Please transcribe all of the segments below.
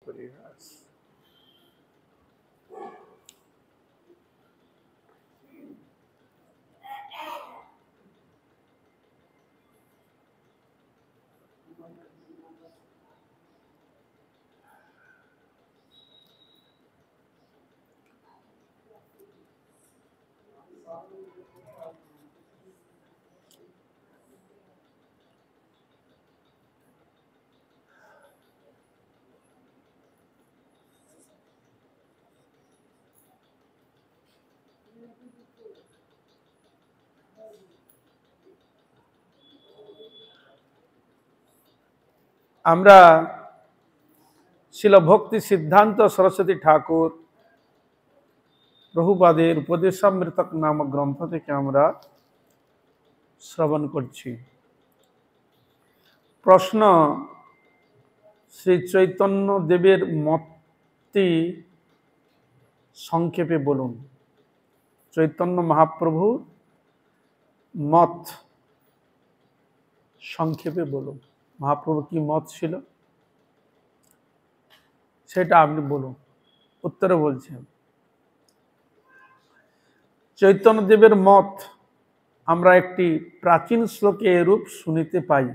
परिहास। আমরা শিল ভক্তি সিদ্ধান্ত সরস্বতী ঠাকুর প্রভুপাদের উপদেশামৃতক নামক গ্রন্থ থেকে আমরা শ্রবণ করছি। প্রশ্ন, শ্রী চৈতন্য দেবের মতটি সংক্ষেপে বলুন। চৈতন্য মহাপ্রভুর মত সংক্ষেপে বলুন। মহাপ্রভু কি মত ছিল সেটা আপনি বলুন। উত্তরে বলছেন, চৈতন্যদেবের মত আমরা একটি প্রাচীন শ্লোকে এরূপ শুনিতে পাই।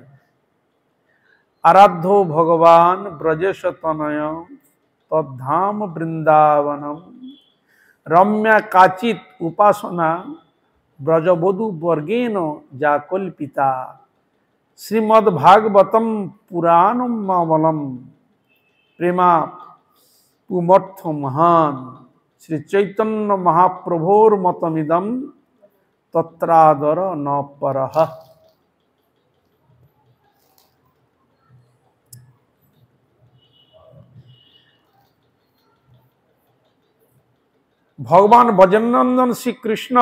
আরাধ্য ভগবান ব্রজেশ তনয় তদ্ধাম বৃন্দাবনম রম্যা কাচিত উপাসনা ব্রজবধূ বর্গেন যা কল্পিতা শ্রীমদ্ ভাগবতম পুরাণমবলম প্রেমা পুমর্থ মহান শ্রী চৈতন্য মহাপ্রভোর মতমিদম তত্রাদর ন পরহ। ভগবান ব্রজনন্দন শ্রীকৃষ্ণ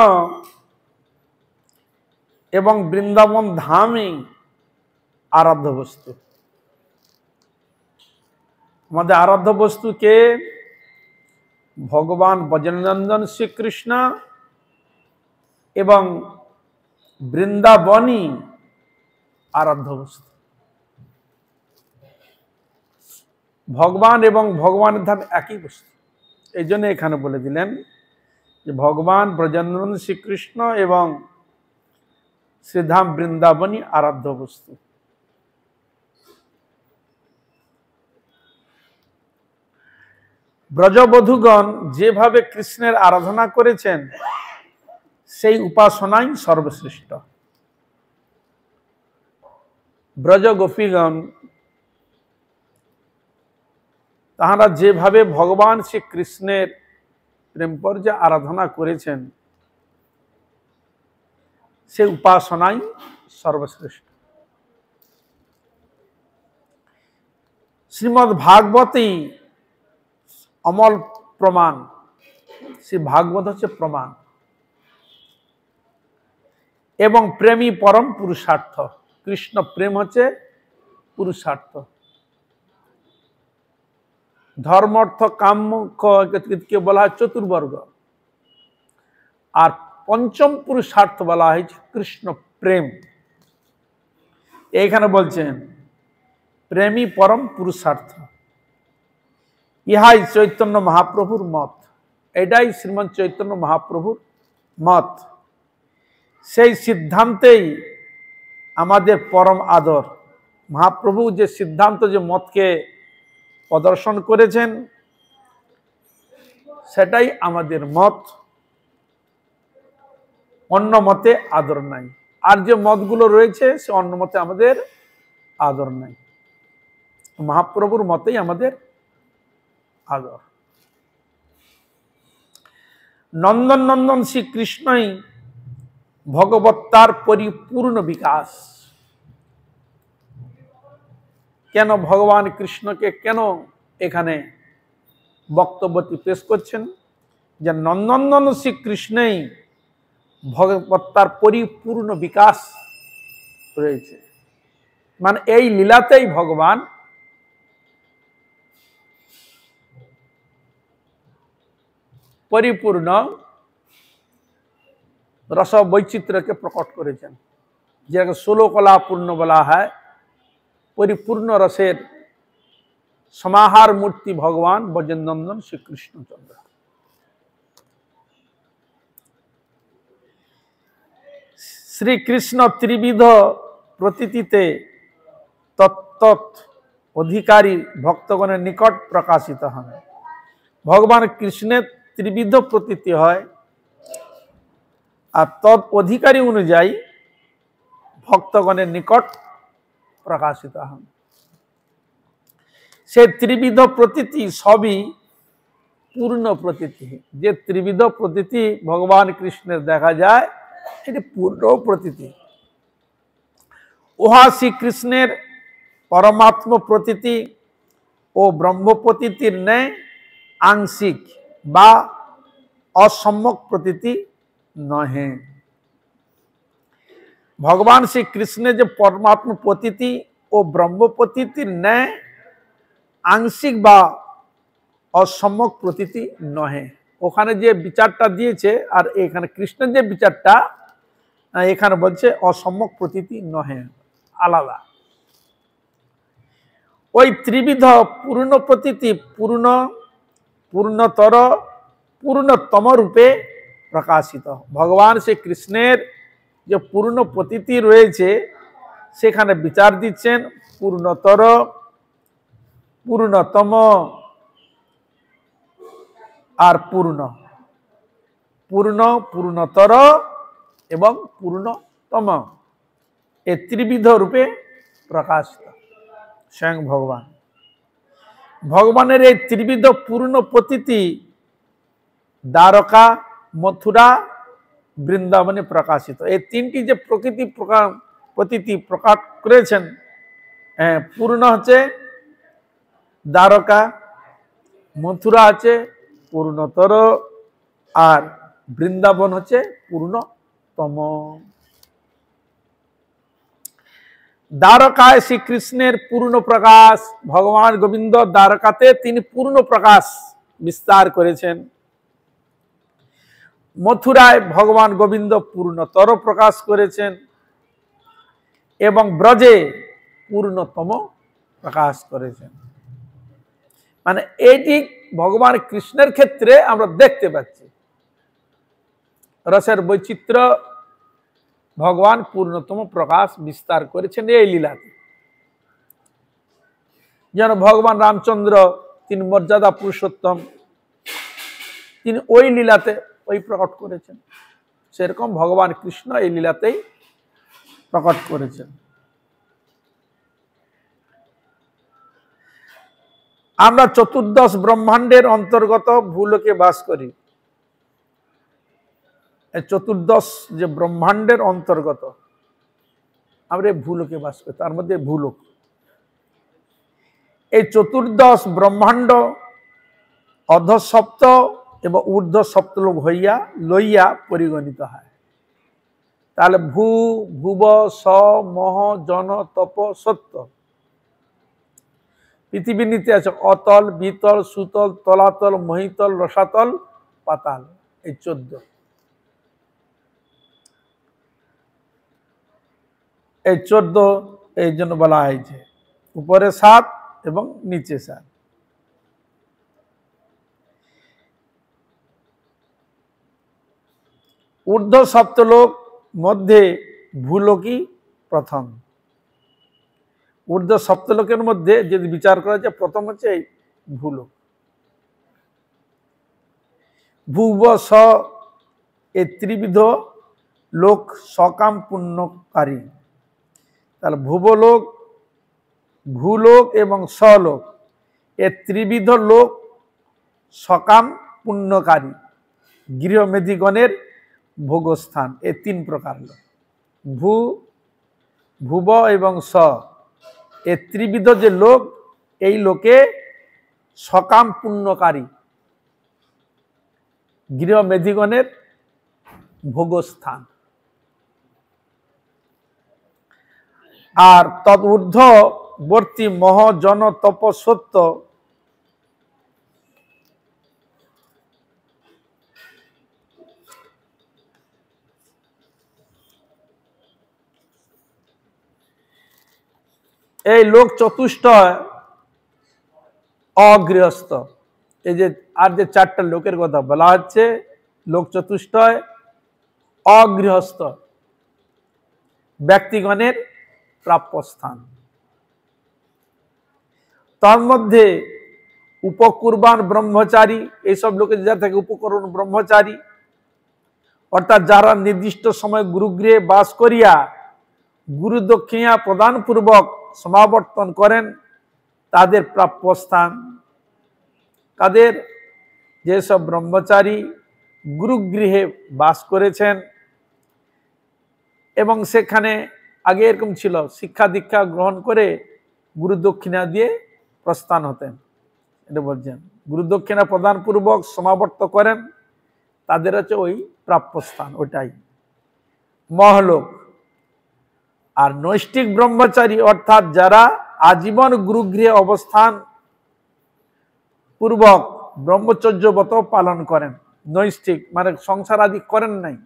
এবং বৃন্দাবন ধামই আরাধ্য বস্তু। আমাদের আরাধ্য বস্তু কে? ভগবান ব্রজনন্দন শ্রীকৃষ্ণ এবং বৃন্দাবনই আরাধ্য বস্তু। ভগবান এবং ভগবানের ধাম একই বস্তু। এই জন্য এখানে বলে দিলেন যে ভগবান ব্রজনন্দন শ্রীকৃষ্ণ এবং শ্রীধাম বৃন্দাবনই আরাধ্য বস্তু। ব্রজবধূগণ যেভাবে কৃষ্ণের আরাধনা করেছেন সেই উপাসনাই সর্বশ্রেষ্ঠ। ব্রজ গোপীগণ তাহারা যেভাবে ভগবান শ্রী কৃষ্ণের প্রেম পর্যায়ে আরাধনা করেছেন সেই উপাসনাই সর্বশ্রেষ্ঠ। শ্রীমদ্ ভাগবতী অমল প্রমাণ। শ্রী ভাগবত হচ্ছে প্রমাণ এবং প্রেমী পরম পুরুষার্থ। কৃষ্ণ প্রেম হচ্ছে পুরুষার্থ। ধর্ম অর্থ কামকে বলা হয় চতুর্বর্গ, আর পঞ্চম পুরুষার্থ বলা হয়েছে কৃষ্ণ প্রেম। এইখানে বলছেন প্রেমী পরম পুরুষার্থ। ইহাই চৈতন্য মহাপ্রভুর মত। এটাই শ্রীমৎ চৈতন্য মহাপ্রভুর মত। সেই সিদ্ধান্তেই আমাদের পরম আদর। মহাপ্রভু যে সিদ্ধান্ত, যে মতকে প্রদর্শন করেছেন সেটাই আমাদের মত। অন্য মতে আদর নাই। আর যে মতগুলো রয়েছে সে অন্য মতে আমাদের আদর নাই। মহাপ্রভুর মতেই আমাদের আদর। নন্দন নন্দন শ্রীকৃষ্ণই ভগবত্তার পরিপূর্ণ বিকাশ। কেন ভগবান কৃষ্ণকে কেন এখানে বক্তব্যটি পেশ করছেন? যে নন্দনন্দন শ্রীকৃষ্ণেই ভগবত্তার পরিপূর্ণ বিকাশ রয়েছে। মানে এই লীলাতেই ভগবান পরিপূর্ণ রস বৈচিত্র্যকে প্রকট করেছেন। যেটাকে 16 কলা পূর্ণ বলা হয়। পরিপূর্ণ রসের समाहार मूर्ति भगवान ब्रजनंदन श्री कृष्णचंद्र। श्री कृष्ण त्रिविध प्रतीतिते तत्त अधिकारी भक्तगणेर निकट प्रकाशित हन। भगवान कृष्णेर त्रिविध प्रतीति है और तद अधिकारी अनुयायी भक्तगणेर निकट प्रकाशित हन। से त्रिविध प्रतीति सभी पूर्ण प्रतीति है। जे त्रिविध प्रतीति भगवान कृष्णेर देखा जाए ये पूर्ण प्रतीति। उहा श्री कृष्णेर परमात्म प्रतीति और ब्रह्म प्रतीतिर न्याय आंशिक बा असम्यक प्रतीति नहे। भगवान श्री कृष्ण जो परमात्म प्रतीति और ब्रह्म प्रतीतिर न्याय आंशिक बा असम्यक प्रतीति नहे। ওখানে যে বিচারটা দিয়েছে আর এখানে কৃষ্ণের যে বিচারটা এখানে বলছে অসম্যক প্রতীতি নহে, আলাদা। ওই ত্রিবিধ পূর্ণ প্রতীতি পূর্ণ, পূর্ণতর, পূর্ণতম রূপে প্রকাশিত। ভগবান শ্রী কৃষ্ণের যে পূর্ণ প্রতীতি রয়েছে সেখানে বিচার দিচ্ছেন পূর্ণতর, পূর্ণতম আর পূর্ণ। পূর্ণ, পূর্ণতর এবং পূর্ণতম এই ত্রিবিধ রূপে প্রকাশিত স্বয়ং ভগবান। ভগবানের এই ত্রিবিধ পূর্ণ প্রতীতি দ্বারকা, মথুরা, বৃন্দাবনে প্রকাশিত। এই তিনটি যে প্রতীতি প্রকাশ করেছেন, পূর্ণ হচ্ছে দ্বারকা, মথুরা হচ্ছে পূর্ণতর আর বৃন্দাবন হচ্ছে পূর্ণতম। দ্বারকায় শ্রীকৃষ্ণের পূর্ণ প্রকাশ, ভগবান গোবিন্দ দ্বারকাতে তিনি পূর্ণ প্রকাশ বিস্তার করেছেন। মথুরায় ভগবান গোবিন্দ পূর্ণতর প্রকাশ করেছেন এবং ব্রজে পূর্ণতম প্রকাশ করেছেন। মানে এটি ভগবান কৃষ্ণের ক্ষেত্রে আমরা দেখতে পাচ্ছি রসের বৈচিত্র্য ভগবান পূর্ণতম প্রকাশ বিস্তার করেছেন এই লীলাতে। যেন ভগবান রামচন্দ্র তিনি মর্যাদা পুরুষোত্তম, তিনি ওই লীলাতে ওই প্রকট করেছেন, সেরকম ভগবান কৃষ্ণ এই লীলাতেই প্রকট করেছেন। আমরা চতুর্দশ ব্রহ্মাণ্ডের অন্তর্গত ভূলোকে বাস করি। চতুর্দশ যে ব্রহ্মাণ্ডের অন্তর্গত আমরা ভূলোকে বাস করি, তার মধ্যে ভূলোক। এই চতুর্দশ ব্রহ্মাণ্ড অধঃসপ্ত এবং ঊর্ধ্ব সপ্তলোক হইয়া লইয়া পরিগণিত হয়। তাহলে ভূ, ভুব, স, মহ, জন, তপ, সত্য। পৃথিবীর নীতি আছে অতল, বিতল, সুতল, তলাতল, মহিতল, রসাতল, পাতাল। এই 14। এই 14 এই জন্য বলা হয়েছে উপরে 7 এবং নিচে 7। ঊর্ধ্ব সপ্তলোক মধ্যে ভূলোকই প্রথম। ঊর্ধ্ব সপ্তলোকের মধ্যে যদি বিচার করা যায় প্রথম হচ্ছে এই ভূলোক। ভুব, স এই ত্রিবিধ লোক সকাম পুণ্যকারী। তাহলে ভুবলোক, ভূলোক এবং স্বলোক এ ত্রিবিধ লোক সকাম পুণ্যকারী গৃহমেধিগণের ভোগস্থান। এ 3 প্রকার লোক, ভূ, ভুব এবং স এ ত্রিবিধ যে লোক, এই লোকে সকাম পুণ্যকারী গৃহমেধিগণের ভোগস্থান। আর তদ ঊর্ধ্ববর্তী মহ, জন, তপ, সত্য এই লোক চতুষ্টয় অগৃহস্থ। এই যে আর যে চারটা লোকের কথা বলা হচ্ছে, লোক চতুষ্টয়, অগৃহস্থ ব্যক্তিগণের প্রাপ্যস্থান। তার মধ্যে উপকুরবান ব্রহ্মচারী, এইসব লোকের যারা থাকে উপকরণ ব্রহ্মচারী, অর্থাৎ যারা নির্দিষ্ট সময় গুরুগৃহে বাস করিয়া গুরু দক্ষিণা প্রদান পূর্বক সমাবর্তন করেন, তাদের প্রাপ্যস্থান। তাদের যেসব ব্রহ্মচারী গুরুগৃহে বাস করেছেন এবং সেখানে আগে এরকম ছিল, শিক্ষা দীক্ষা গ্রহণ করে গুরু দক্ষিণা দিয়ে প্রস্থান হতেন, এটা বলছেন। গুরু দক্ষিণা প্রদান পূর্বক সমাবর্ত করেন, তাদের হচ্ছে ওই প্রাপ্যস্থান, ওটাই মহলোক। আর নৈষ্ঠিক ব্রহ্মচারী অর্থাৎ যারা আজীবন গুরুগৃহে অবস্থান পূর্বক ব্রহ্মচর্যব্রত পালন করেন, নৈষ্ঠিক মানে সংসার আদি করেন নাই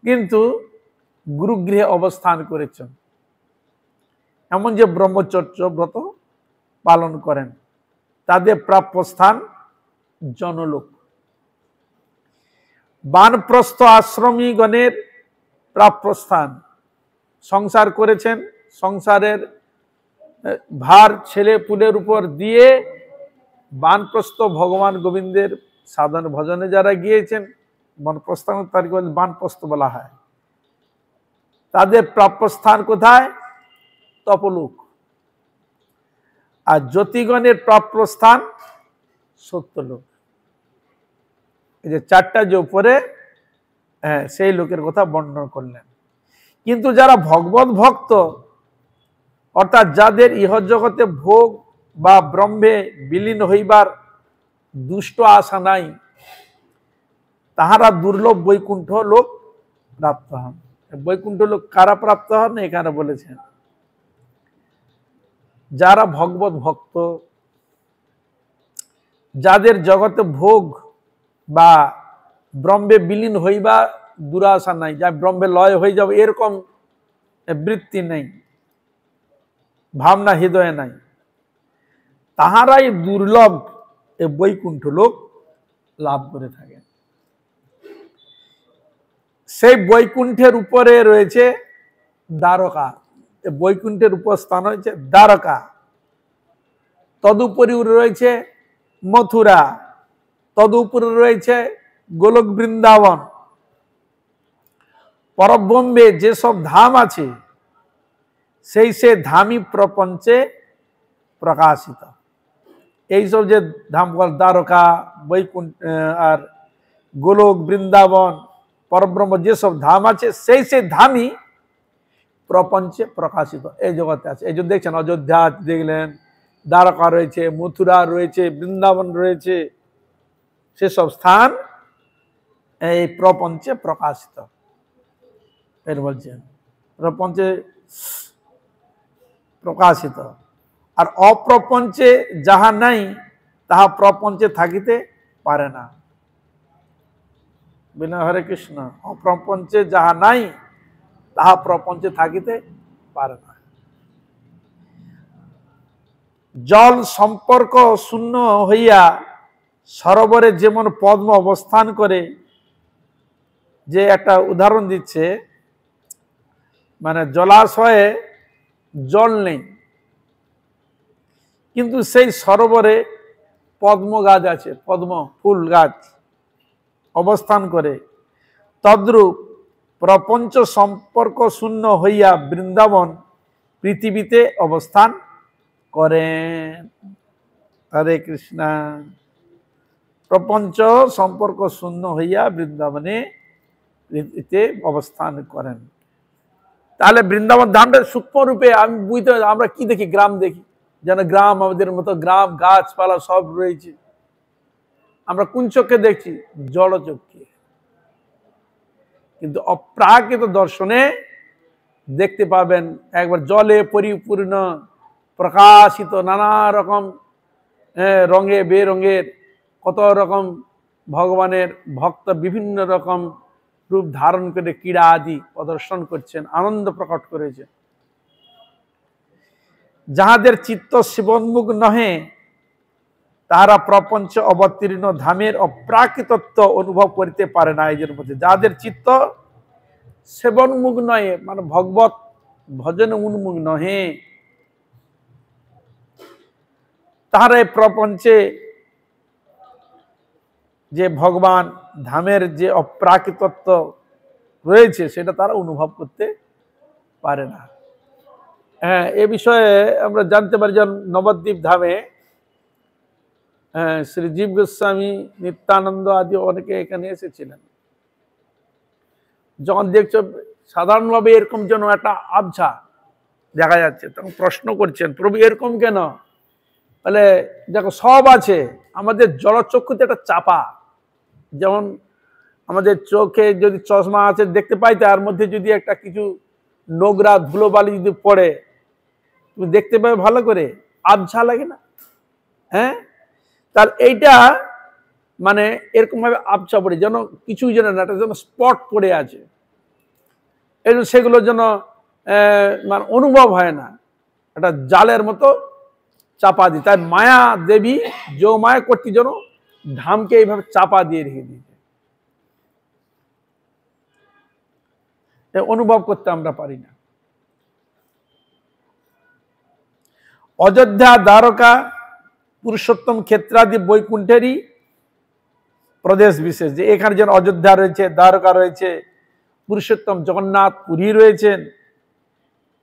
কিন্তু গুরুগৃহে অবস্থান করেছেন, এমন যে ব্রহ্মচর্য ব্রত পালন করেন, তাদের প্রাপ্যস্থান জনলোক। বানপ্রস্থ আশ্রমীগণের প্রাপ্যস্থান, সংসার করেছেন, সংসারের ভার ছেলে পুলের উপর দিয়ে বানপ্রস্থ ভগবান গোবিন্দের সাধন ভজনে যারা গিয়েছেন, বানপ্রস্থান তার বানপ্রস্থ বলা হয়, তাদের প্রাপ্যস্থান কোথায়? তপলোক। আর জ্যোতিগণের প্রাপ্যস্থান সত্যলোক। এই যে চারটা যে উপরে, সেই লোকের কথা বর্ণনা করলেন। কিন্তু যারা ভগবত ভক্ত অর্থাৎ যাদের ইহজগতে ভোগ বা ব্রহ্মে বিলীন হইবার দুষ্ট আশা নাই, তাহারা দুর্লভ বৈকুণ্ঠ লোক প্রাপ্ত হন। বৈকুণ্ঠ লোক কারা প্রাপ্ত হন এখানে বলেছেন? যারা ভগবত ভক্ত, যাদের জগতে ভোগ বা ব্রহ্মে বিলীন হইবা দুরাশা নাই, যা ব্রহ্মে লয় হয়ে যাবে এরকম বৃত্তি নেই, ভাবনা হৃদয়ে নাই, তাহারাই দুর্লভ এ বৈকুণ্ঠ লোক লাভ করে থাকে। সেই বৈকুণ্ঠের উপরে রয়েছে দ্বারকা, বৈকুণ্ঠের উপর স্থান হয়েছে দ্বারকা, তদুপরি রয়েছে মথুরা, তদুপরি রয়েছে গোলক বৃন্দাবন। পরব্রহ্মে যেসব ধাম আছে সেই সে ধামই প্রপঞ্চে প্রকাশিত। এইসব যে ধাম দ্বারকা, বৈকুণ্ঠ আর গোলক বৃন্দাবন, পরব্রহ্ম যেসব ধাম আছে সেই সে ধামই প্রপঞ্চে প্রকাশিত এই জগতে আছে। এই যে দেখছেন অযোধ্যা দেখলেন, দ্বারকা রয়েছে, মথুরা রয়েছে, বৃন্দাবন রয়েছে, সেসব স্থান এই প্রপঞ্চে প্রকাশিত। এর বলছেন প্রপঞ্চে প্রকাশিত। আর অপ্রপঞ্চে যাহা নাই তাহা প্রপঞ্চে থাকিতে পারে না। বিনা হরে কৃষ্ণ। অপ্রপঞ্চে যাহা নাই তাহা প্রপঞ্চে থাকিতে পারে না। জল সম্পর্ক শূন্য হইয়া সরোবরে যেমন পদ্ম অবস্থান করে, যে একটা উদাহরণ দিচ্ছে, মানে জলাশয়ে জল নেই কিন্তু সেই সরোবরে পদ্ম গাছ আছে, পদ্ম ফুল গাছ অবস্থান করে, তদ্রূপ প্রপঞ্চ সম্পর্ক শূন্য হইয়া বৃন্দাবন পৃথিবীতে অবস্থান করেন। হরে কৃষ্ণা। প্রপঞ্চ সম্পর্ক শূন্য হইয়া বৃন্দাবনে পৃথিবীতে অবস্থান করেন। তাহলে বৃন্দাবন ধামটা সূক্ষ্ম রূপে আমি বুঝতে, আমরা কি দেখি? গ্রাম দেখি, যেন গ্রাম আমাদের মতো গ্রাম, গাছপালা সব রয়েছে। আমরা কোন চোখে দেখছি? জড় চোখে। কিন্তু অপ্রাকৃত দর্শনে দেখতে পাবেন একবার জলে পরিপূর্ণ, প্রকাশিত, নানা রকম রঙে বেরঙের, কত রকম ভগবানের ভক্ত বিভিন্ন রকম রূপ ধারণ করে ক্রীড়া আদি প্রদর্শন করছেন, আনন্দ প্রকট করেছেন। যাহাদের চিত্ত শিবোন্মুখ নহে তাহারা প্রপঞ্চ অবতীর্ণ ধামের অপ্রাকৃতত্ব অনুভব করিতে পারে না। এই মধ্যে যাদের চিত্ত সেবন মুখ নহে, মানে ভগবত ভজন উন্মুখ নহে, তাহারা এই প্রপঞ্চে যে ভগবান ধামের যে অপ্রাকৃতত্ব রয়েছে সেটা তারা অনুভব করতে পারে না। হ্যাঁ, এ বিষয়ে আমরা জানতে পারি, যেমন নবদ্বীপ ধামে শ্রী জীব গোস্বামী, নিত্যানন্দ আদি অনেকে এখানে এসেছিলেন। যখন দেখছো সাধারণভাবে এরকম যেন একটা আবছা দেখা যাচ্ছে, তখন প্রশ্ন করছেন, প্রভু এরকম কেন? তাহলে দেখো সব আছে, আমাদের জলচক্ষুতে একটা চাপা, যেমন আমাদের চোখে যদি চশমা আছে দেখতে পাই, তার মধ্যে যদি একটা কিছু নোংরা ধুলোবালি যদি পড়ে তুমি দেখতে পাবে ভালো করে, আবছা লাগে না? হ্যাঁ, তার এইটা মানে এরকম ভাবে আবছা পড়ে, যেন কিছুই যেন না, একটা যেন স্পট পড়ে আছে, এই সেগুলো যেন মানে অনুভব হয় না, একটা জালের মতো চাপা দিয়ে। তাই মায়া দেবী যোগমায়া কর্তৃক যেন ধামকে এইভাবে চাপা দিয়ে রেখে দিয়েছে, অনুভব করতে আমরা পারি না। অযোধ্যা, দ্বারকা, পুরুষোত্তম ক্ষেত্রাদি বৈকুণ্ঠেরই প্রদেশ বিশেষ, যে এখানে যেন অযোধ্যা রয়েছে, দ্বারকা রয়েছে, পুরুষোত্তম জগন্নাথ পুরী রয়েছেন,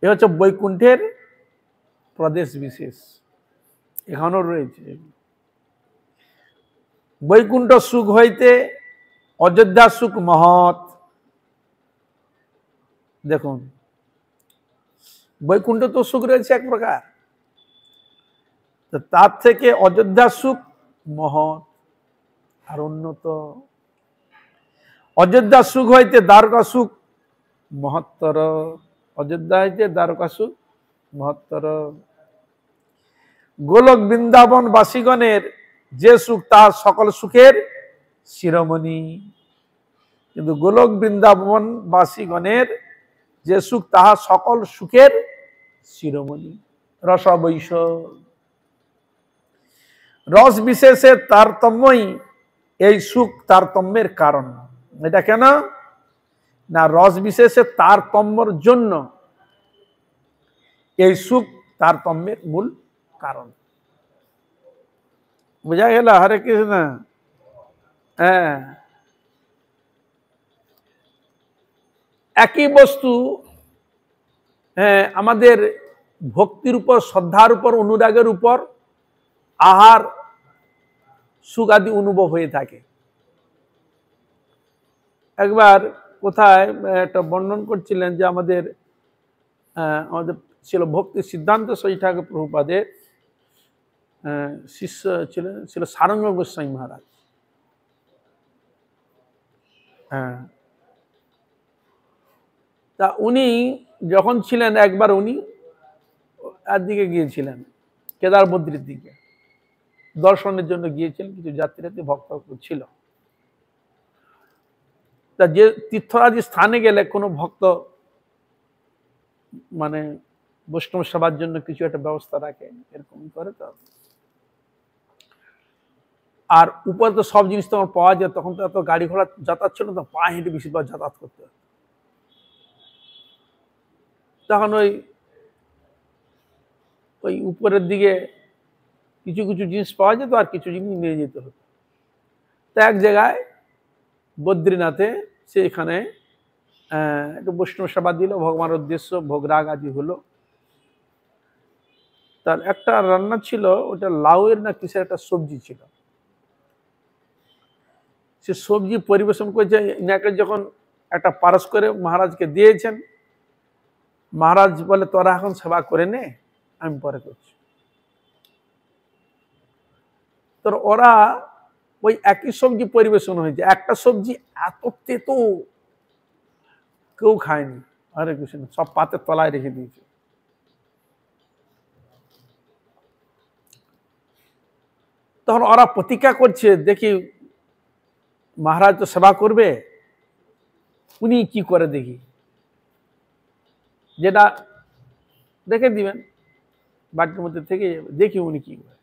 এ হচ্ছে বৈকুণ্ঠের প্রদেশ বিশেষ, এখানেও রয়েছে। বৈকুণ্ঠ সুখ হইতে অযোধ্যা সুখ মহৎ। দেখুন, বৈকুণ্ঠ তো সুখ রয়েছে এক প্রকার, তার থেকে অযোধ্যা সুখ মহৎ আর উন্নত। অযোধ্যা সুখ হইতে দ্বারকা সুখ মহত্তর, অযোধ্যা হইতে দ্বারকা সুখ মহত্তর। গোলক বৃন্দাবন বাসীগণের যে সুখ তা সকল সুখের শিরোমণি, কিন্তু গোলক বৃন্দাবন বাসীগণের যে সুখ তাহা সকল সুখের শিরোমণি। রসবৈষ, রস বিশেষের তারতম্যই এই সুখ তারতম্যের কারণ। এটা কেন না, রস বিশেষের তারতম্যর জন্য এই সুখ তারতম্যের মূল কারণ। বুঝা গেল? হরে কৃষ্ণ। হ্যাঁ, একই বস্তু আমাদের ভক্তির উপর, শ্রদ্ধার উপর, অনুরাগের উপর আহার সুখ আদি অনুভব হয়ে থাকে। একবার কোথায় একটা বর্ণন করছিলেন যে আমাদের ছিল ভক্তি সিদ্ধান্ত সই ঠাকুর প্রভুপাদের শিষ্য ছিল সারঙ্গ গোস্বামী মহারাজ। হ্যাঁ, তা উনি যখন ছিলেন, একবার উনি দিকে গিয়েছিলেন, কেদার বদ্রীর দিকে দর্শনের জন্য গিয়েছিলেন, কিছু যাত্রীরাত্রী ভক্ত ছিল। তা যে তীর্থরাজি স্থানে গেলে কোনো ভক্ত মানে বৈষ্ণব সেবার জন্য কিছু একটা ব্যবস্থা রাখে, এরকম করে। তো আর উপরে তো সব জিনিস তোমার পাওয়া যায়, তখন তো এত গাড়ি ঘোড়া যাতায়াত ছিল না, পা হেঁটে বেশিরভাগ যাতায়াত করতে হয়। তখন ওই উপরের দিকে কিছু কিছু জিনিস পাওয়া যেত, আর কিছু জিনিস নিয়ে যেতে হতো। তা এক জায়গায় বদ্রীনাথে সেখানে একটু বৈষ্ণব সেবা দিল, ভগবানের উদ্দেশ্য ভোগরাগ আদি হলো। তার একটা রান্না ছিল, ওটা লাউয়ের না কিসের একটা সবজি ছিল। সে সবজি পরিবেশন করেছে, ইনাকে যখন একটা পারস করে মহারাজকে দিয়েছেন, মহারাজ বলে তোরা এখন সেবা করে নে, আমি পরে করছি। তো ওরা ওই একই সবজি পরিবেশন হয়েছে, একটা সবজি এত তেতো কেউ খায়নি। হরে কৃষ্ণ, সব পাতের তলায় রেখে দিয়েছে। তখন ওরা প্রতিজ্ঞা করছে, দেখি মহারাজ তো সেবা করবে, উনি কি করে দেখি, যেটা দেখে দিবেন বাটির মধ্যে থেকে, দেখি উনি কি করে।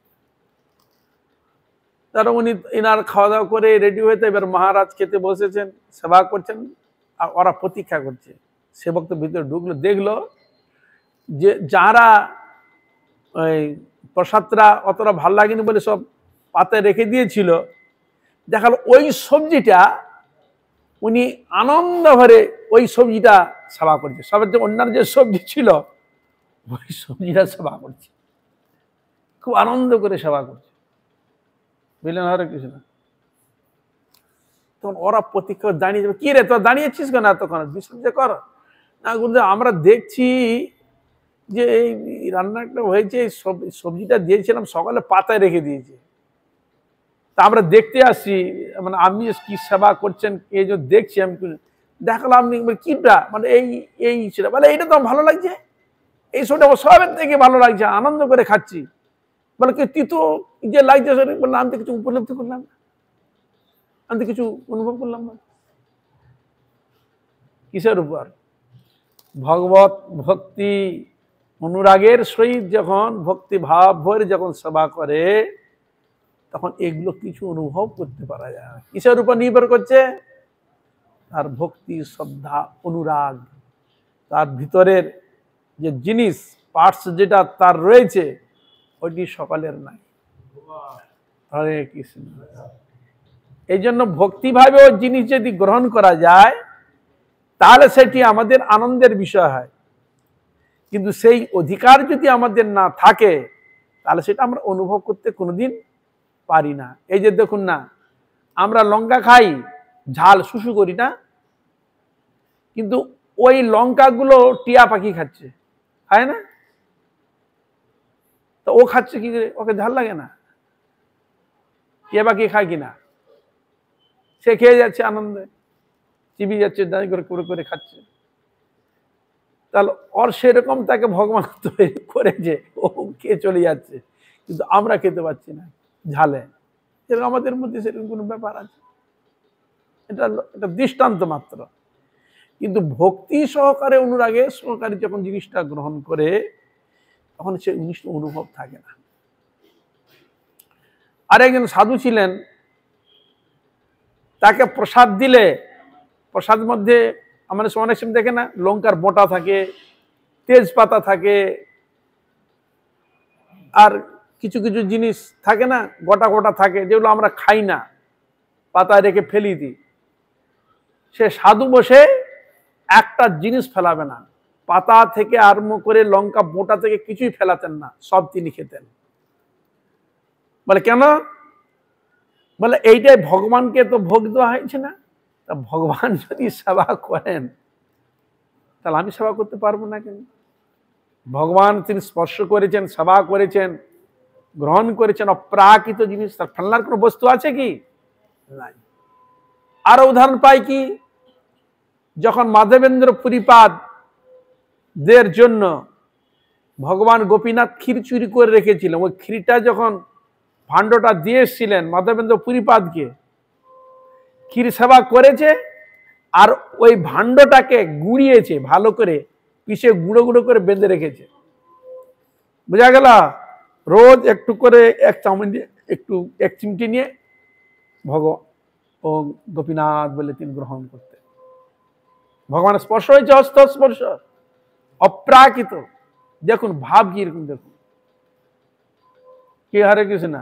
তারা উনি ইনার খাওয়া দাওয়া করে রেডি হয়ে এবার মহারাজ খেতে বসেছেন, সেবা করছেন, আর ওরা প্রতীক্ষা করছে। সেবক তো ভিতরে ঢুকলো, দেখলো যে যারা ওই প্রসাদটা অতটা ভালো লাগেনি বলে সব পাতে রেখে দিয়েছিল, দেখালো ওই সবজিটা উনি আনন্দ ভরে ওই সবজিটা সেবা করছে। সবের যে অন্যান্য যে সবজি ছিল ওই সবজিটা সেবা করছে, খুব আনন্দ করে সেবা করছে, বুঝলেন হরে কৃষ্ণ। তখন ওরা প্রতীক্ষা দাঁড়িয়ে যাবে, কি রে তোর দাঁড়িয়েছিস কেন এতক্ষণ, বিশ্রাম কর না। গুরুদেব আমরা দেখছি যে এই রান্নাটা হয়েছে, সবজিটা দিয়েছিলাম সকালে পাতায় রেখে দিয়েছে, তা আমরা দেখতে আসছি, মানে আপনি কি সেবা করছেন এই যে দেখছি আমি, দেখালাম আপনি কিটা মানে এই এই ছিল, বলে এইটা তো ভালো লাগছে, এই সবটা সবের থেকে ভালো লাগছে, আনন্দ করে খাচ্ছি। বলে কি তুই তো যে লাগছে বললাম আমি তো কিছু উপলব্ধি করলাম না, আমি তো কিছু অনুভব করলাম না। কিসের উপর? ভগবত ভক্তি অনুরাগের সহিত যখন ভক্তি ভাব ভরে যখন সেবা করে তখন এগুলো কিছু অনুভব করতে পারা যায়। কিসের উপর নির্ভর করছে? তার ভক্তি, শ্রদ্ধা, অনুরাগ, তার ভিতরের যে জিনিস পার্টস যেটা তার রয়েছে ওইটি সকলের নাই। হরে কৃষ্ণ। এই জন্য ভক্তিভাবে ওই জিনিস যদি গ্রহণ করা যায় তাহলে সেটি আমাদের আনন্দের বিষয় হয়, কিন্তু সেই অধিকার যদি আমাদের না থাকে তাহলে সেটা আমরা অনুভব করতে কোনোদিন পারি না। এই যে দেখুন না, আমরা লঙ্কা খাই, ঝাল শুশু করি না, কিন্তু ওই লঙ্কাগুলো টিয়া পাখি খাচ্ছে, খায় না? তো ও খাচ্ছে কি করে? ওকে ঝাল লাগে না? টিয়া পাখি খায় কিনা? সে খেয়ে যাচ্ছে আনন্দে, চিবি যাচ্ছে, দাঁড়ি করে করে করে খাচ্ছে। তাহলে ওর সেরকম তাকে ভগবান তৈরি করেছে, ও খেয়ে চলে যাচ্ছে, কিন্তু আমরা খেতে পাচ্ছি না ঝালে। এরকম আমাদের মধ্যে সেরকম কোনো ব্যাপার আছে? এটা একটা দৃষ্টান্ত মাত্র। কিন্তু ভক্তি সহকারে অনুরাগে সহকারে যখন জিনিসটা গ্রহণ করে তখন সে জিনিসটা অনুভব থাকে না। আর একজন সাধু ছিলেন, তাকে প্রসাদ দিলে, প্রসাদ মধ্যে আমাদের অনেক সময় দেখে না লঙ্কার বোঁটা থাকে, তেজপাতা থাকে, আর কিছু কিছু জিনিস থাকে না গোটা গোটা থাকে, যেগুলো আমরা খাই না, পাতায় রেখে ফেলি দিই। সে সাধু বসে একটা জিনিস ফেলাবে না, পাতা থেকে আরম্ভ করে লঙ্কা বোঁটা থেকে কিছুই ফেলাতেন না, সব তিনি খেতেন। বলে কেন? বলে এইটাই ভগবানকে তো ভোগ দেওয়া হয়েছে না, তা ভগবান যদি সেবা করেন তাহলে আমি সেবা করতে পারবো না কেন? ভগবান তিনি স্পর্শ করেছেন, সেবা করেছেন, গ্রহণ করেছেন অপ্রাকৃত জিনিস, তার ফেলনার কোনো বস্তু আছে কি? নাই। আরো উদাহরণ পাই কি, যখন মাধবেন্দ্র পুরীপাদ দের জন্য ভগবান গোপীনাথ ক্ষীর চুরি করে রেখেছিলেন, ওই ক্ষীরটা যখন ভাণ্ডটা দিয়ে এসেছিলেন মাধবেন্দ্র পুরীপাদকে, ক্ষীর সেবা করেছে আর ওই ভাণ্ডটাকে গুঁড়িয়েছে, ভালো করে পিষে গুঁড়ো গুঁড়ো করে বেঁধে রেখেছে। বোঝা গেল? রোজ একটু করে এক চামচ একটু এক চিমটি নিয়ে ভগবান ও গোপীনাথ বলে তিনি গ্রহণ করতে। ভগবানের স্পর্শ হয়েছে, হস্ত স্পর্শ, অপ্রাকৃত। দেখুন ভাব কি এরকম, দেখুন কি হরে কৃষ্ণ।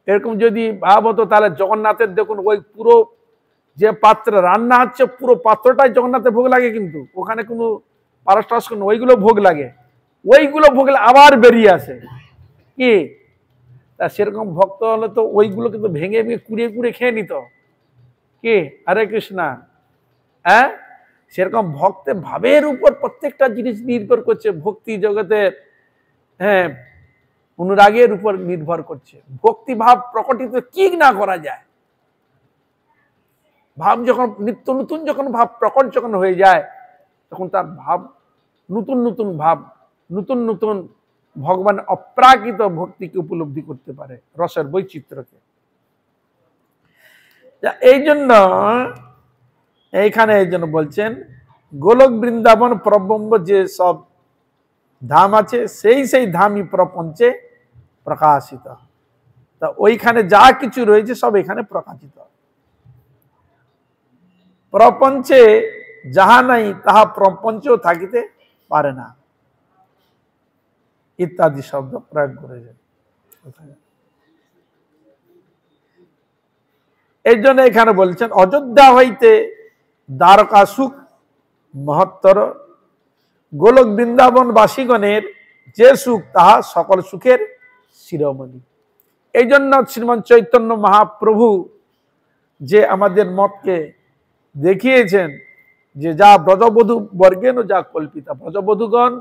এরকম যদি ভাব হতো তাহলে জগন্নাথের দেখুন ওই পুরো যে পাত্রে রান্না হচ্ছে পুরো পাত্রটাই জগন্নাথের ভোগ লাগে, কিন্তু ওখানে কোনো পারস টারস ওইগুলো ভোগ লাগে, ওইগুলো ভোগ আবার বেরিয়ে আসে কি। তা সেরকম ভক্ত হলে তো ওইগুলো কিন্তু ভেঙে ভেঙে কুড়িয়ে কুড়িয়ে খেয়ে নিত কি। হরে কৃষ্ণ। হ্যাঁ, সেরকম ভক্তের ভাবের উপর প্রত্যেকটা জিনিস নির্ভর করছে, ভক্তি জগতের হ্যাঁ অনুরাগের উপর নির্ভর করছে। ভক্তি ভাব প্রকটিত কি না করা যায়, ভাব যখন নিত্য নতুন যখন ভাব প্রকট যখন হয়ে যায় তখন তার ভাব নতুন নতুন ভাব, নতুন নতুন ভগবান অপ্রাকৃত ভক্তিকে উপলব্ধি করতে পারে, রসের বৈচিত্র্যকে। এই জন্য এইখানে এই জন্য বলছেন গোলক বৃন্দাবন প্রবম্ব যে সব ধাম আছে সেই সেই ধামই প্রপঞ্চে প্রকাশিত। তা ওইখানে যা কিছু রয়েছে সব এখানে প্রকাশিত। প্রপঞ্চে যাহা নাই তাহা প্রপঞ্চেও থাকিতে পারে না, ইত্যাদি শব্দ প্রয়োগ করেছে। এই জন্য এখানে বলছেন অযোধ্যা হইতে দ্বারকা সুখ মহত্তর, গোলক বৃন্দাবন বাসীগণের যে সুখ তাহা সকল সুখের শিরোমণি। এই জন্য শ্রীমন্ত চৈতন্য মহাপ্রভু যে আমাদের মতকে দেখিয়েছেন যে যা ব্রজবধূ বর্গেন যা কল্পিতা, ব্রজবধূগণ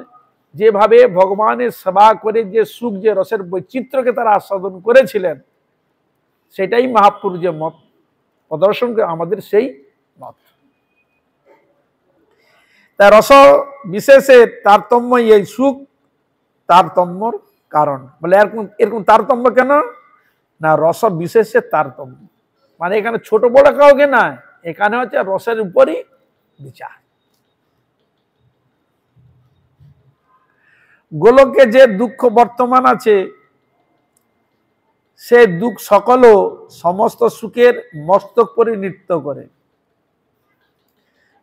যেভাবে ভগবানের সেবা করে যে সুখ, যে রসের বৈচিত্র্যকে তারা আস্বাদন করেছিলেন, সেটাই মহাপ্রভু যে মত প্রদর্শন করে আমাদের সেই মত। তা রস বিশেষের তারতম্য এই সুখ তারতম্যর কারণ। বলে এরকম তারতম্য কেন না, রস বিশেষের তারতম্য, মানে এখানে ছোট বড় কাউকে না, এখানে হচ্ছে রসের উপরই বিচার। গোলকে যে দুঃখ বর্তমান আছে, সে দুঃখ সকলও সমস্ত সুখের মস্তক পরি নৃত্য করে।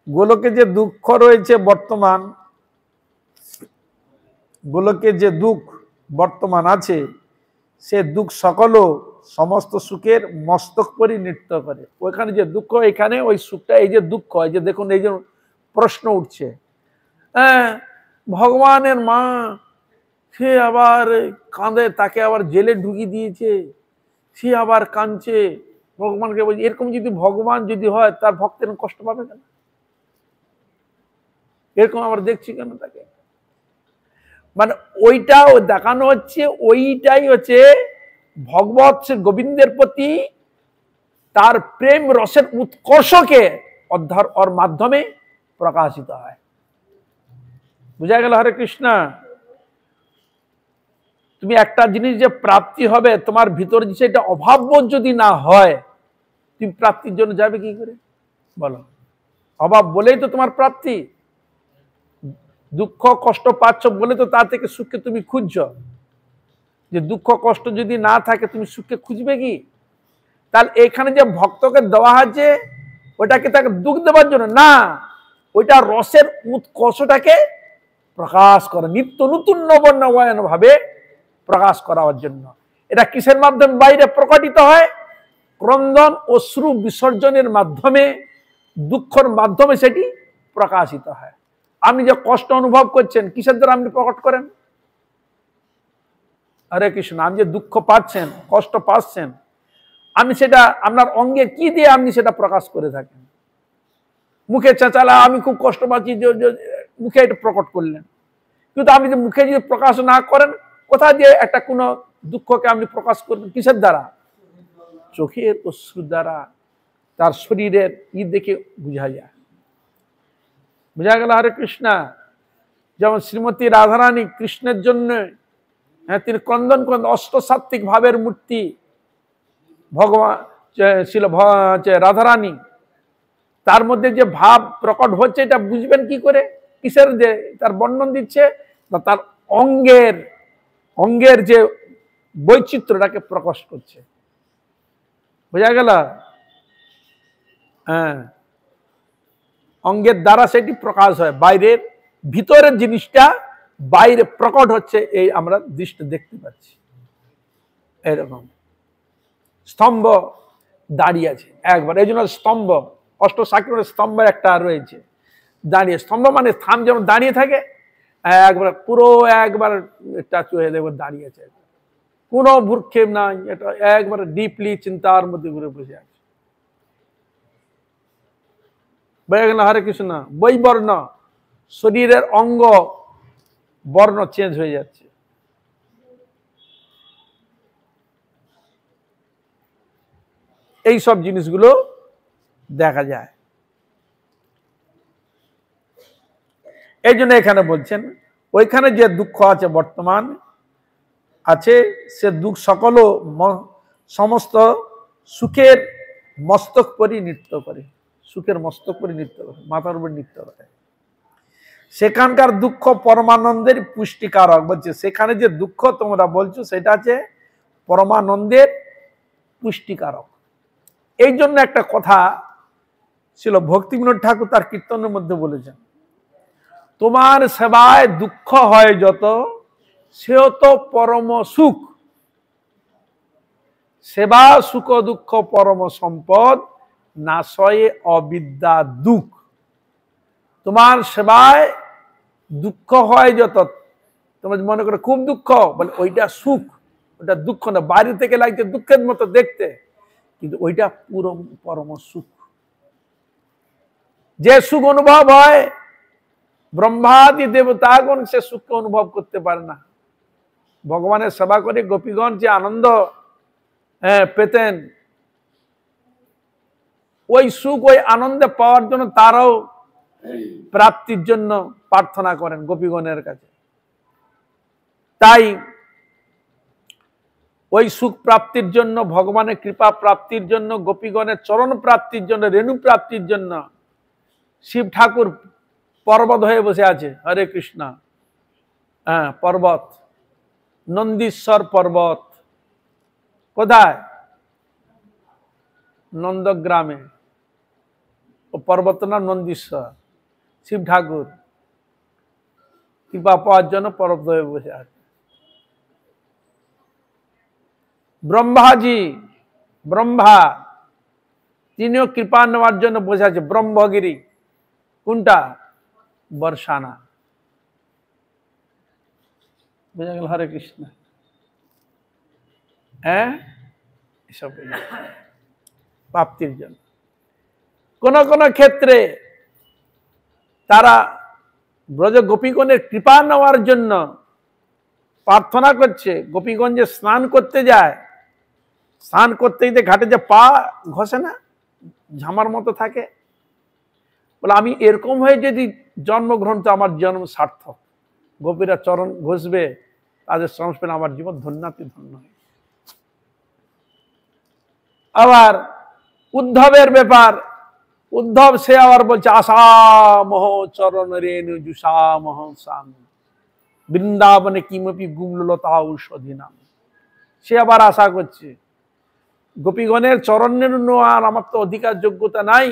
গোলকে যে দুঃখ রয়েছে বর্তমান, গোলকে যে দুঃখ বর্তমান আছে, সে দুঃখ সকলও সমস্ত সুখের মস্তক পরি নৃত্য করে। ওইখানে যে দুঃখ, এখানে ওই সুখটা, এই যে দুঃখ, এই যে দেখুন এই যে প্রশ্ন উঠছে, হ্যাঁ ভগবানের মা সে আবার কাঁদে, তাকে আবার জেলে ঢুকিয়ে দিয়েছে, সে আবার কাঁদছে, ভগবানকে বলছে। এরকম যদি ভগবান যদি হয়, তার ভক্তের কষ্ট পাবে কেন? এরকম আবার দেখছি কেন তাকে? মানে ওইটাও দেখানো হচ্ছে, ওইটাই হচ্ছে ভগবত গোবিন্দের প্রতি তার প্রেম রসের উৎকর্ষকে অধ্যার ওর মাধ্যমে প্রকাশিত হয়। বুঝা গেল? হরে কৃষ্ণ। তুমি একটা জিনিস যে প্রাপ্তি হবে, তোমার ভিতরে সেটা অভাববোধ যদি না হয়, তুমি প্রাপ্তির জন্য যাবে কি করে বলো? অভাব বলেই তো তোমার প্রাপ্তি। দুঃখ কষ্ট পাচ্ছ বলে তো তার থেকে সুখকে তুমি খুঁজছ। যে দুঃখ কষ্ট যদি না থাকে, তুমি সুখকে খুঁজবে কি? তাহলে এখানে যে ভক্তকে দেওয়া হচ্ছে, ওটাকে তাকে দুঃখ দেওয়ার জন্য না, ওইটা রসের উৎকর্ষটাকে প্রকাশ করে, নিত্য নতুন নবনবয়ন ভাবে প্রকাশ করার জন্য। এটা কিসের মাধ্যমে বাইরে প্রকটিত হয়? ক্রন্দন অশ্রু বিসর্জনের মাধ্যমে, দুঃখের মাধ্যমে সেটি প্রকাশিত হয়। আপনি যে কষ্ট অনুভব করছেন, কিসের দ্বারা আপনি প্রকট করেন? হরে কৃষ্ণ। আপনি যে দুঃখ পাচ্ছেন, কষ্ট পাচ্ছেন, আপনি সেটা আপনার অঙ্গে কি দিয়ে আপনি সেটা প্রকাশ করে থাকেন? মুখে চেঁচালা আমি খুব কষ্ট পাচ্ছি, মুখে এটা প্রকট করলেন। কিন্তু আপনি যে মুখে যদি প্রকাশ না করেন, কোথা দিয়ে একটা কোনো দুঃখকে আপনি প্রকাশ করবেন? কিসের দ্বারা? চোখের অশ্রু দ্বারা, তার শরীরের দেখে বুঝা যায়। বুঝা গেল? হরে কৃষ্ণ। যেমন শ্রীমতী রাধারানী কৃষ্ণের জন্য, হ্যাঁ, তিনি ক্রন্দন করেন, অষ্টসাত্ত্বিক ভাবের মূর্তি ভগবান ছিল রাধারানী, তার মধ্যে যে ভাব প্রকট হচ্ছে, এটা বুঝবেন কি করে? কিসের যে তার বর্ণন দিচ্ছে, তার অঙ্গের যে বৈচিত্র্যটাকে প্রকাশ করছে। বোঝা গেল? হ্যাঁ, অঙ্গের দ্বারা সেটি প্রকাশ হয়, বাইরের ভিতরের জিনিসটা বাইরে প্রকট হচ্ছে, এই আমরা দৃষ্টি দেখতে পাচ্ছি। এরকম স্তম্ভ দাঁড়িয়ে আছে একবার, এই জন্য স্তম্ভ, অষ্টসাক্ষরের স্তম্ভ একটা রয়েছে দাঁড়িয়ে। স্তম্ভ মানে থাম, যেমন দাঁড়িয়ে থাকে, একবার পুরো একবার স্ট্যাচু হয়ে দেখবে দাঁড়িয়ে আছে, কোনো ভ্রুক্ষেপ নাই, এটা একবার ডিপলি চিন্তার মধ্যে ঘুরে বসে আছে। বোঝা গেল? হরে কৃষ্ণ। বৈবর্ণ, শরীরের অঙ্গ বর্ণ চেঞ্জ হয়ে যাচ্ছে। এই সব জিনিসগুলো দেখা যায়। এই জন্য এখানে বলছেন, ওইখানে যে দুঃখ আছে বর্তমান আছে, সে দুঃখ সকলও সমস্ত সুখের মস্তক পরি নৃত্য করে। সুখের মস্তক পরি নৃত্য করে, মাথার উপর নৃত্য করে। সেখানকার দুঃখ পরমানন্দের পুষ্টিকারক। বলছে সেখানে যে দুঃখ তোমরা বলছো, সেটা আছে পরমানন্দের পুষ্টিকারক। এই জন্য একটা কথা ছিল, ভক্তিবিনোদ ঠাকুর তার কীর্তনের মধ্যে বলেছেন, তোমার সেবায় দুঃখ হয় যত, সেও তো পরম সুখ। সেবা সুখ দুঃখ পরম সম্পদ, নাশয়ে অবিদ্যা দুঃখ। তোমার সেবায় দুঃখ হয় যত, তোমার মনে করো খুব দুঃখ, বলে ওইটা সুখ, ওটা দুঃখ না। বাইরে থেকে লাগছে দুঃখের মতো দেখতে, কিন্তু ওইটা পুরো পরম সুখ। যে সুখ অনুভব হয় ব্রহ্মাদি দেবতাগণ সে সুখকে অনুভব করতে পারে না। ভগবানের সেবা করে গোপীগণ যে আনন্দ পেতেন, ওই সুখ ওই আনন্দে পাওয়ার জন্য তারাও প্রাপ্তির জন্য প্রার্থনা করেন গোপীগণের কাছে। তাই ওই সুখ প্রাপ্তির জন্য, ভগবানের কৃপা প্রাপ্তির জন্য, গোপীগণের চরণ প্রাপ্তির জন্য, রেণু প্রাপ্তির জন্য শিব ঠাকুর পর্বত হয়ে বসে আছে। হরে কৃষ্ণ। পর্বত, নন্দীশ্বর পর্বত কোথায়? নন্দগ্রামে। ও পর্বত না নন্দীশ্বর। শিব ঠাকুর কৃপা পাওয়ার জন্য পর্বত হয়ে বসে আছে। ব্রহ্মাজি, ব্রহ্মা তিনিও কৃপা নেওয়ার জন্য বসে আছে। ব্রহ্মগিরি কোনটা? বর্ষানা। বোঝা গেল? হরে কৃষ্ণ। এসব প্রাপ্তির জন্য। কোন কোন ক্ষেত্রে তারা ব্রজ গোপীগণের কৃপা নেওয়ার জন্য প্রার্থনা করছে। গোপীগণ যে স্নান করতে যায়, স্নান করতে গিয়ে ঘাটে যে পা ঘষে না, ঝামার মতো থাকে, বলে আমি এরকম হয়ে যদি জন্মগ্রহণ, তো আমার জন্ম সার্থক। গোপীরা চরণ ঘষবে, তাদের সংস্পর্শে আমার জীবন ধন্যাতি ধন্য হয়। আবার উদ্ধবের ব্যাপার, উদ্ধব সে আবার বলছে আশা মহ চরণ রেণু জুষা মহ সাম বৃন্দাবনে কিমপি গুমলতা ঔষধি নাম। সে আবার আশা করছে গোপীগণের চরণ রেণু নেওয়ার আমার তো অধিকার যোগ্যতা নাই,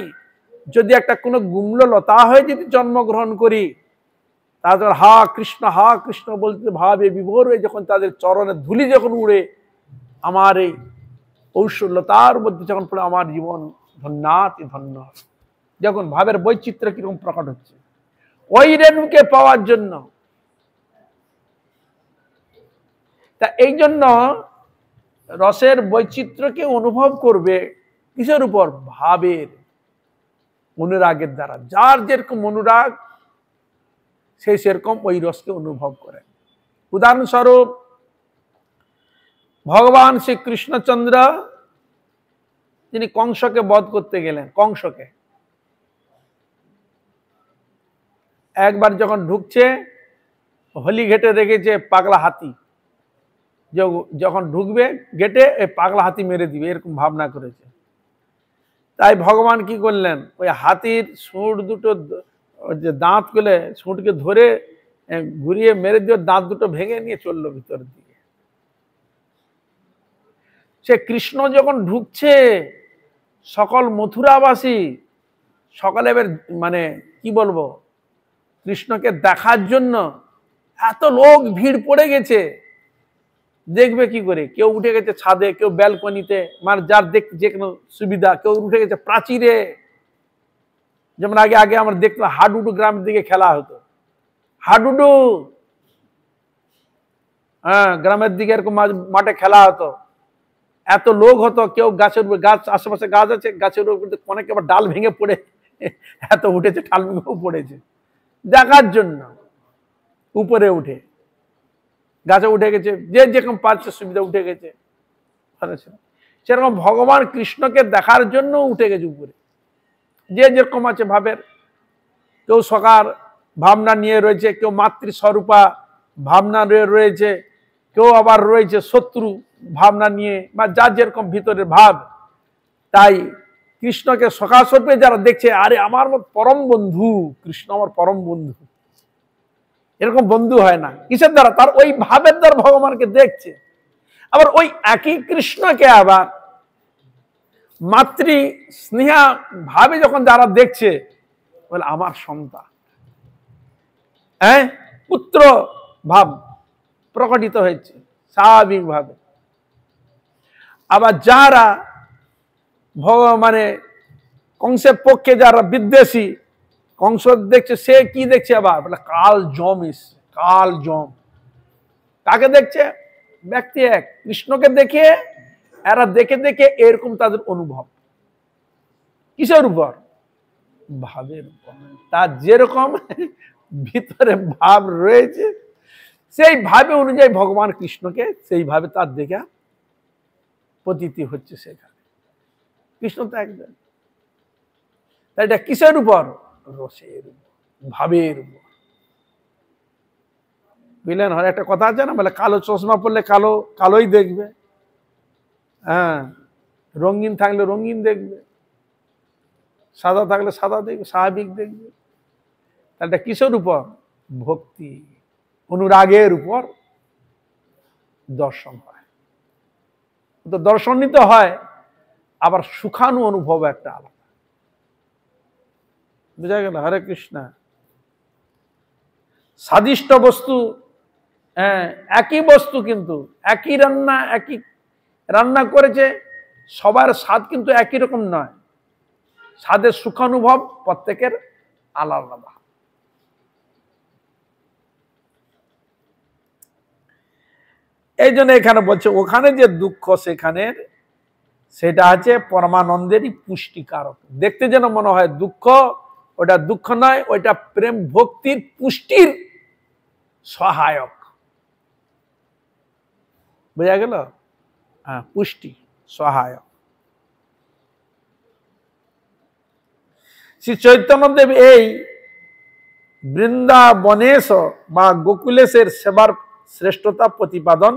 যদি একটা কোনো গুমল লতা হয়ে যদি জন্মগ্রহণ করি, তাদের হা কৃষ্ণ বলতে ভাবে বিভোর হয়ে যখন তাদের চরণের ধুলি যখন উড়ে আমার এই ঔষধলতার মধ্যে যখন পড়ে, আমার জীবন ধন্যাতি ধন্য। যখন ভাবের বৈচিত্র্য কিরকম প্রকট হচ্ছে, ওই রেণুকে পাওয়ার জন্য। তা এই জন্য রসের বৈচিত্র্যকে অনুভব করবে কিসের উপর? ভাবের অনুরাগের দ্বারা। যার যেরকম অনুরাগ, সে সেরকম ওই রসকে অনুভব করেন। উদাহরণস্বরূপ ভগবান শ্রী কৃষ্ণচন্দ্র তিনি কংসকে বধ করতে গেলেন। কংসকে একবার যখন ঢুকছে, হলি ঘেটে রেখেছে পাগলা হাতি, যখন ঢুকবে গেটে পাগলা হাতি মেরে দিবে, এরকম ভাবনা করেছে। তাই ভগবান কি করলেন, ওই হাতির সুঁড় দুটো যে দাঁত গুলে সুঁড়কে ধরে ঘুরিয়ে মেরে দিয়ে দাঁত দুটো ভেঙে নিয়ে চললো ভিতরের দিকে। সে কৃষ্ণ যখন ঢুকছে, সকল মথুরাবাসী সকালে এবার মানে কি বলবো, কৃষ্ণকে দেখার জন্য এত লোক ভিড় পড়ে গেছে। দেখবে কি করে, কেউ উঠে গেছে ছাদে, কেউ ব্যালকনিতে, মানে যার দেখতে যে কোনো সুবিধা, কেউ উঠে গেছে প্রাচীরে। যেমন আগে আগে আমরা দেখতাম হাডুডু গ্রামের দিকে খেলা হতো, হাডুডু, গ্রামের দিকে এরকম মাঠে খেলা হতো, এত লোক হতো। কেউ গাছের উপর, গাছ আশেপাশে গাছ আছে, গাছের উপর অনেকে আবার ডাল ভেঙে পড়ে এত উঠেছে, ডাল ভেঙেও পড়েছে দেখার জন্য। উপরে উঠে গাছে উঠে গেছে, যে যেরকম পাচ্ছে সুবিধা উঠে গেছে। সেরকম ভগবান কৃষ্ণকে দেখার জন্য উঠে গেছে উপরে, যে যেরকম আছে ভাবের। কেউ সকার ভাবনা নিয়ে রয়েছে, কেউ মাতৃস্বরূপা ভাবনা রয়েছে, কেউ আবার রয়েছে শত্রু ভাবনা নিয়ে, বা যার যেরকম ভিতরের ভাব। তাই কৃষ্ণকে সখাস্বরূপে যারা দেখছে, আরে আমার পরম বন্ধু কৃষ্ণ, আমার পরম বন্ধু, এরকম বন্ধু হয় না। কিসের দ্বারা? তার ওই ভাবের দ্বারা ভগবানকে দেখছে। আবার ওই একই কৃষ্ণকে আবার মাতৃ স্নেহা ভাবে যখন যারা দেখছে বলে আমার সন্তান, হ্যাঁ, পুত্র ভাব প্রকটিত হয়েছে স্বাভাবিকভাবে। আবার যারা মানে কংসের পক্ষে যারা বিদ্বেষী, কংস দেখছে, সে কি দেখছে আবার বলে কাল জম এসছে, কাল জম। কাকে দেখছে? ব্যক্তি এক, কৃষ্ণকে দেখে এরা দেখে দেখে এরকম তাদের অনুভব। কিসের উপর? ভাবের উপর। তার যেরকম ভিতরে ভাব রয়েছে সেই ভাবে অনুযায়ী ভগবান কৃষ্ণকে সেইভাবে তার দেখে প্রতীতি হচ্ছে সেখানে। কৃষ্ণ তো একজন। তাই এটা কিসের উপর? রসের উপর, ভাবের উপর। বুঝলেন? হয় একটা কথা আছে না, বলে কালো চশমা পড়লে কালো কালোই দেখবে, হ্যাঁ, রঙিন থাকলে রঙিন দেখবে, সাদা থাকলে সাদা দেখবে, স্বাভাবিক দেখবে। তাহলে কিসের উপর? ভক্তি, অনুরাগের উপর দর্শন হয়। তো দর্শন নিতে হয়, আবার সুখানু অনুভব একটা আলাদা। বুঝা গেল? হরে কৃষ্ণ। স্বাদিষ্ট বস্তু, হ্যাঁ, একই বস্তু কিন্তু একই রান্না করেছে, সবার স্বাদ কিন্তু একই রকম নয়। স্বাদের সুখানুভব প্রত্যেকের আলাদা। এই জন্য এখানে বলছে ওখানে যে দুঃখ সেখানের, সেটা আছে পরমানন্দেরই পুষ্টিকারক। দেখতে যেন মনে হয় দুঃখ, ওটা দুঃখ নয়, ওইটা প্রেম ভক্তির পুষ্টির সহায়ক। বোঝা গেল? হ্যাঁ, পুষ্টি সহায়ক। শ্রী চৈতন্যদেব এই বৃন্দাবনেশ বা গোকুলেশের সেবার শ্রেষ্ঠতা প্রতিপাদন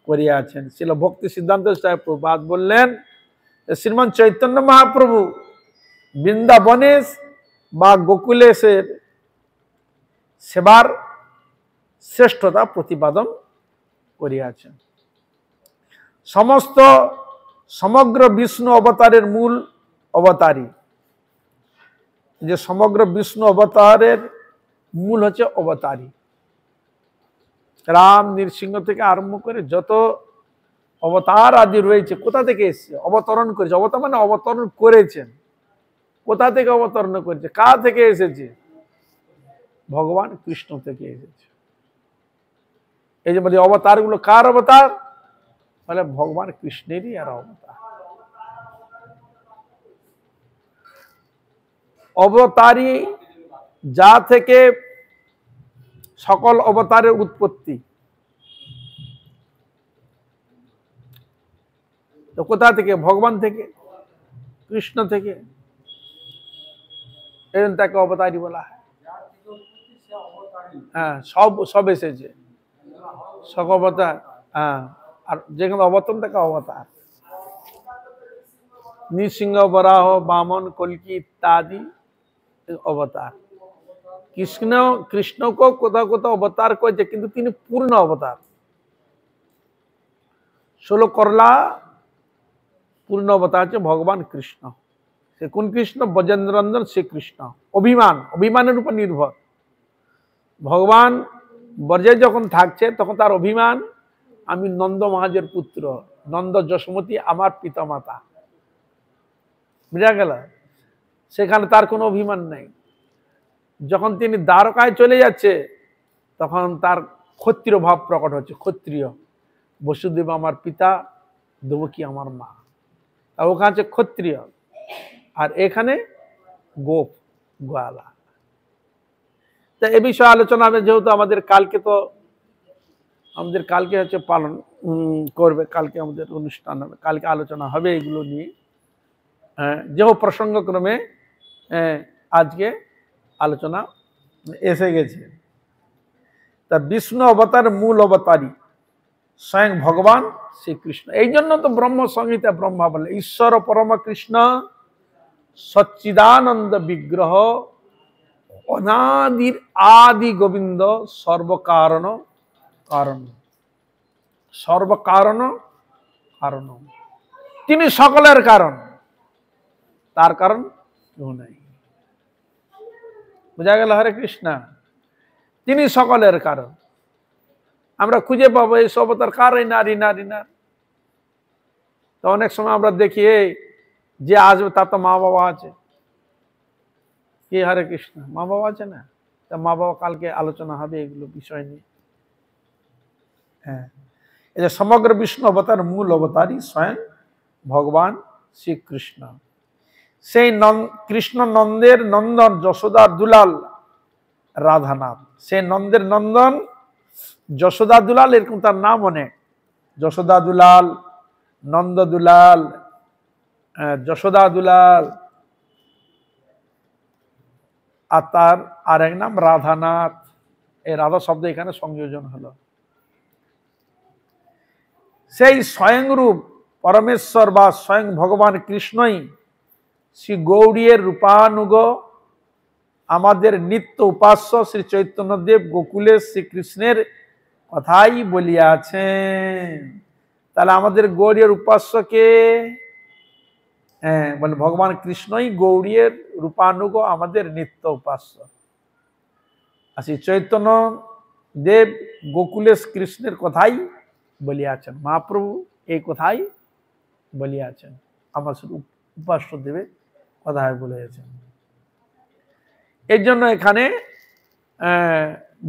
করিয়াছেন। ছিল ভক্তি সিদ্ধান্ত সাহেব প্রভুপাদ বললেন, শ্রীমান চৈতন্য মহাপ্রভু বৃন্দাবনেশ বা গোকুলেশের সেবার শ্রেষ্ঠতা প্রতিপাদন করিয়াছেন। সমগ্র বিষ্ণু অবতারের মূল অবতারী, যে সমগ্র বিষ্ণু অবতারের মূল হচ্ছে অবতারী। রাম, নৃসিংহ থেকে আরম্ভ করে যত অবতার আদি রয়েছে, কোথা থেকে এসছে? অবতরণ করেছে। অবতার মানে অবতরণ করেছেন। কোথা থেকে অবতরণ করেছে? কার থেকে এসেছে? ভগবান কৃষ্ণ থেকে এসেছে। এই যে বলি অবতার গুলো কার অবতার? বলে ভগবান কৃষ্ণেরই আর অবতার। অবতারী যা থেকে সকল অবতারের উৎপত্তি। তো কোথা থেকে? ভগবান থেকে, কৃষ্ণ থেকে। এই জন্য তাকে অবতারী বলা হয়। হ্যাঁ, সব এসেছে, সব অবতার। হ্যাঁ, আর যেখানে অবতরণ তাকে অবতার। নৃসিংহ, বরাহ, বামন, কল্কি ইত্যাদি অবতার। কৃষ্ণকে কোথাও কোথাও অবতার করেছে, কিন্তু তিনি পূর্ণ অবতার। 16 করলা পূর্ণ অবতার হচ্ছে ভগবান কৃষ্ণ। সে কোন কৃষ্ণ? ব্রজেন্দ্রনন্দন সে কৃষ্ণ। অভিমানের উপর নির্ভর। ভগবান ব্রজে যখন থাকছে তখন তার অভিমান, আমি নন্দ মহাজের পুত্র, নন্দ যশোমতী আমার পিতামাতা। বুঝা গেল? সেখানে তার কোনো অভিমান নাই। যখন তিনি দ্বারকায় চলে যাচ্ছে তখন তার ক্ষত্রিয় ভাব প্রকট হচ্ছে। ক্ষত্রিয়, বসুদেব আমার পিতা, দেবকী আমার মা। আর ওখানে হচ্ছে ক্ষত্রিয়, আর এখানে গোপ, গোয়ালা। তা এ বিষয়ে আলোচনা হবে, যেহেতু আমাদের কালকে হচ্ছে পালন করবে, কালকে আমাদের অনুষ্ঠান হবে, কালকে আলোচনা হবে এগুলো নিয়ে। যেহেতু প্রসঙ্গক্রমে আজকে আলোচনা এসে গেছে। তা বিষ্ণু অবতার মূল অবতারী স্বয়ং ভগবান শ্রীকৃষ্ণ। এই জন্য তো ব্রহ্ম সংহিতা ব্রহ্মা বলে ঈশ্বর পরম কৃষ্ণ সচ্চিদানন্দ বিগ্রহ অনাদির আদি গোবিন্দ সর্বকারণ কারণ। সর্বকারণ কারণ, তিনি সকলের কারণ। তার কারণ কেউ নাই। বোঝা গেল? হরে কৃষ্ণ। তিনি সকলের কারণ। আমরা খুঁজে পাবো এই সব অবতার কার? এই নারী নারী না। তো অনেক সময় আমরা দেখি যে আসবে তার তো মা বাবা আছে। কি হরে কৃষ্ণ? মা বাবা আছে না? তা মা বাবা কালকে আলোচনা হবে এগুলো বিষয় নিয়ে। হ্যাঁ, এই যে সমগ্র বিষ্ণু অবতার মূল অবতারই স্বয়ং ভগবান শ্রীকৃষ্ণ। সেই কৃষ্ণ নন্দের নন্দন, যশোদার দুলাল রাধানাথ। সেই নন্দের নন্দন, যশোদা দুলাল, এরকম তার নাম অনেক। যশোদা দুলাল, নন্দ দুলাল, যশোদা দুলাল, আর তার আরেক নাম রাধানাথ। এই রাধা শব্দ এখানে সংযোজন হলো। সেই স্বয়ংরূপ পরমেশ্বর বা স্বয়ং ভগবান কৃষ্ণই শ্রী গৌড়ীর রূপানুগ, আমাদের নিত্য উপাস্য শ্রী চৈতন্যদেব গোকুলে শ্রীকৃষ্ণের কথাই বলিয়াছেন। তাহলে আমাদের গৌড়ীর উপাস্যকে, হ্যাঁ, বলে ভগবান কৃষ্ণই গৌড়ীর রূপানুগ, আমাদের নিত্য উপাস্য। আর শ্রী চৈতন্য দেব গোকুলে কৃষ্ণের কথাই বলিয়াছেন। মহাপ্রভু এই কথাই বলিয়াছেন, আমার শুধু উপাস্য দেবের কথাই বলিয়াছেন। এর জন্য এখানে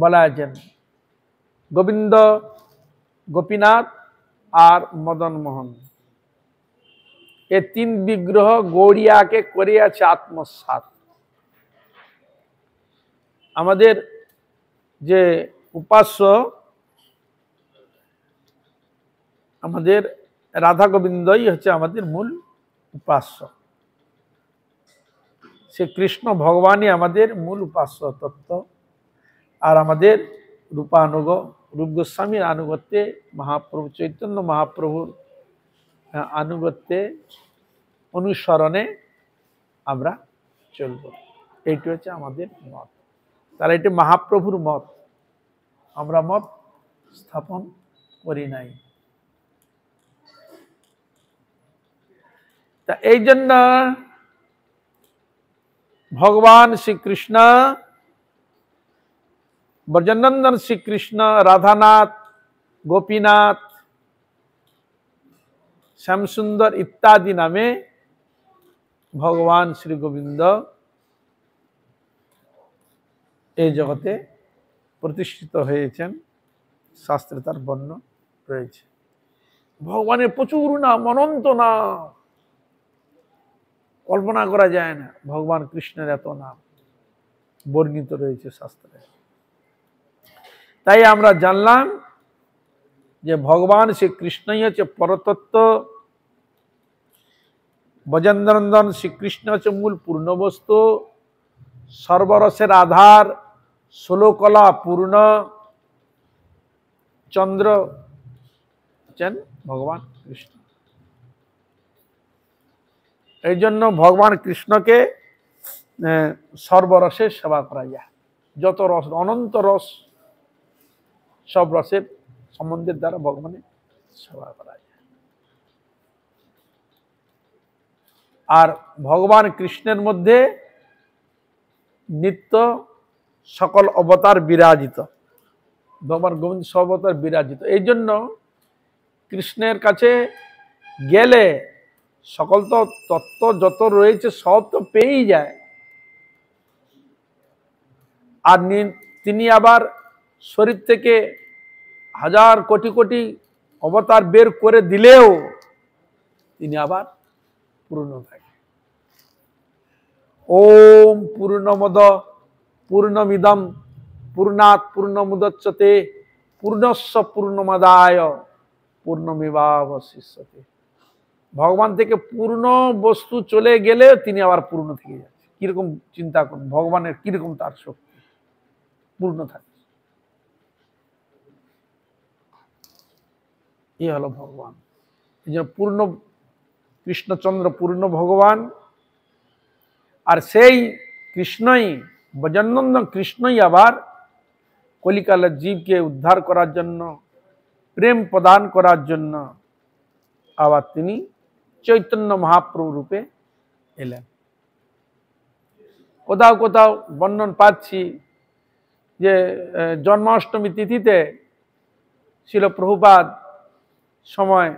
বলা আছেন গোবিন্দ, গোপীনাথ আর মদন মোহন, এ তিন বিগ্রহ গৌড়িয়াকে করিয়াছে আত্মসাৎ। আমাদের যে উপাস্য, আমাদের রাধা গোবিন্দই হচ্ছে আমাদের মূল উপাস্য। সে কৃষ্ণ ভগবানই আমাদের মূল উপাস্য তত্ত্ব। আর আমাদের রূপানুগ, রূপ গোস্বামীর আনুগত্যে, মহাপ্রভু চৈতন্য মহাপ্রভুর আনুগত্যে, অনুসরণে আমরা চলব। এইটি হচ্ছে আমাদের মত। তাহলে এটি মহাপ্রভুর মত, আমরা মত স্থাপন করি নাই। তা এই জন্য ভগবান শ্রীকৃষ্ণ, ব্রজনন্দন শ্রীকৃষ্ণ, রাধানাথ, গোপীনাথ, শ্যামসুন্দর ইত্যাদি নামে ভগবান শ্রী গোবিন্দ এই জগতে প্রতিষ্ঠিত হয়েছেন। শাস্ত্রে তার বর্ণ রয়েছে। ভগবানের প্রচুর নাম, অনন্ত নাম, কল্পনা করা যায় না। ভগবান কৃষ্ণের এত নাম বর্ণিত রয়েছে শাস্ত্রে। তাই আমরা জানলাম যে ভগবান শ্রীকৃষ্ণই হচ্ছে পরতত্ত্ব, ব্রজেন্দ্রনন্দন শ্রীকৃষ্ণ হচ্ছে মূল পূর্ণবস্তু, সর্বরসের আধার, 16 কলা পূর্ণ চন্দ্র হচ্ছেন ভগবান কৃষ্ণ। এই জন্য ভগবান কৃষ্ণকে সর্বরসের সেবা করা যায়। যত রস, অনন্ত রস, সব রসের সম্বন্ধের দ্বারা ভগবানের সেবা করা যায়। আর ভগবান কৃষ্ণের মধ্যে নিত্য সকল অবতার বিরাজিত, ভগবান গোবিন্দ সব অবতার বিরাজিত। এই জন্য কৃষ্ণের কাছে গেলে সকল তো তত্ত্ব যত রয়েছে সব তো পেয়েই যায়। আর তিনি আবার শরীর থেকে হাজার কোটি কোটি অবতার বের করে দিলেও তিনি আবার পূর্ণ থাকে। ওম পূর্ণমদ পূর্ণমিদম পূর্ণাৎ পূর্ণমুদচ্যতে পূর্ণস্য পূর্ণমাদায় পূর্ণমেবাবশিষ্যতে। ভগবান থেকে পূর্ণ বস্তু চলে গেলে তিনি আবার পূর্ণ থেকে যাচ্ছে। কিরকম চিন্তা করুন, ভগবানের কিরকম তার শক্তি, পূর্ণ থাকে। এই হলো ভগবান। এই জন্য পূর্ণ কৃষ্ণচন্দ্র পূর্ণ ভগবান। আর সেই কৃষ্ণই, ব্রজনন্দন কৃষ্ণই আবার কলিকালের জীবকে উদ্ধার করার জন্য, প্রেম প্রদান করার জন্য আবার তিনি চৈতন্য মহাপ্রভু রূপে এলেন। কোথাও কোথাও বর্ণন পাচ্ছি যে জন্মাষ্টমী তিথিতে ছিল প্রভুপাদ সময়